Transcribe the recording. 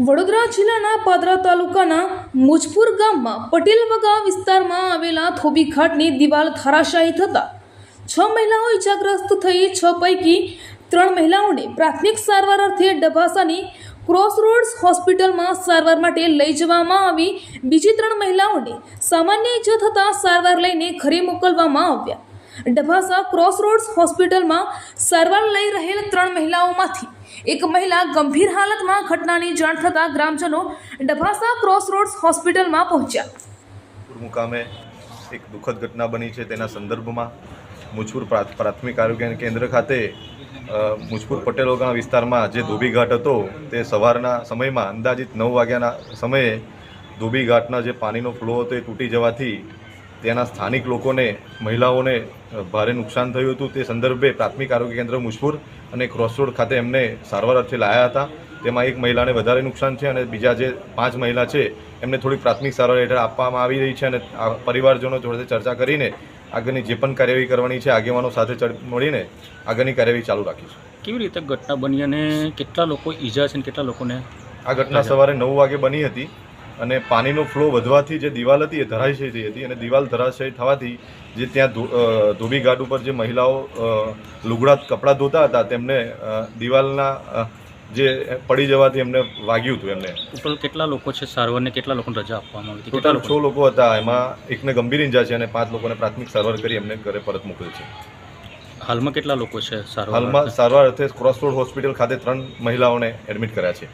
વડોદરા જિલ્લાના પાદરા તાલુકાના મુજપુર ગામમાં પટેલવગા વિસ્તારમાં આવેલા થોબી ઘાટની દિવાલ ધરાશાયી થતાં 6 મહિલાઓ ઇજાગ્રસ્ત થઈ 6 પૈકી 3 મહિલાઓને પ્રાથમિક સારવાર અર્થે ડભાસાની ક્રોસરોડ્સ હોસ્પિટલમાં સારવાર માટે લઈ જવામાં આવી। બીજી 3 મહિલાઓને સામાન્ય ઇજા થતાં સારવાર લઈને ઘરે મોકલવામાં આવ્યા। ડભાસા ક્રોસરોડ્સ હોસ્પિટલમાં સારવાર લઈ રહેલ 3 મહિલાઓમાંથી એક મહિલા ગંભીર હાલતમાં ઘટનાની જાણ થતાં ગ્રામજનો ડભાસા ક્રોસરોડ્સ હોસ્પિટલમાં પહોંચ્યા। મુકામે એક દુઃખદ ઘટના બની છે તેના સંદર્ભમાં મુજપુર પ્રાથમિક આરોગ્ય કેન્દ્ર ખાતે મુજપુર પટેલવગા વિસ્તારમાં જે ધોબી ઘાટ હતો તે સવારના સમયમાં અંદાજિત 9 વાગ્યાના સમયે ધોબી ઘાટના જે પાણીનો ફ્લો હતો એ તૂટી જવાથી ત્યાંના સ્થાનિક લોકોને મહિલાઓને ભારે નુકસાન થયું હતું। તે સંદર્ભે પ્રાથમિક આરોગ્ય કેન્દ્ર મુજપુર અને ક્રોસરોડ ખાતે એમને સારવાર અર્થે લાવ્યા હતા। તેમાં એક મહિલાને વધારે નુકસાન છે અને બીજા જે 5 મહિલા છે એમને થોડી પ્રાથમિક સારવાર હેઠળ આપવામાં આવી રહી છે અને પરિવારજનો જોડે ચર્ચા કરીને આગળની જે પણ કાર્યવાહી કરવાની છે આગેવાનો સાથે મળીને આગળની કાર્યવાહી ચાલુ રાખીશું। કેવી રીતે ઘટના બની અને કેટલા લોકો ઈજા છે અને કેટલા લોકોને? આ ઘટના સવારે 9 વાગે બની હતી અને પાણીનો ફ્લો વધવાથી જે દિવાલ હતી એ ધરાશયી થઈ હતી અને દિવાલ ધરાશયી થવાથી જે ત્યાં ધોબી ઘાટ ઉપર જે મહિલાઓ કપડાં ધોતા હતા તેમને દિવાલના જે પડી જવાથી એમને વાગ્યું હતું। એમને ટોટલ કેટલા લોકો છે સારવારને કેટલા લોકોને રજા આપવામાં આવી? ટોટલ 6 લોકો હતા, એમાં એકને ગંભીર ઇજા છે અને 5 લોકોને પ્રાથમિક સારવાર કરી એમને ઘરે પરત મોકલેલ છે। હાલમાં કેટલા લોકો છે સારવાર? હાલમાં સારવાર અર્થે ક્રોસરોડ હોસ્પિટલ ખાતે 3 મહિલાઓને એડમિટ કર્યા છે।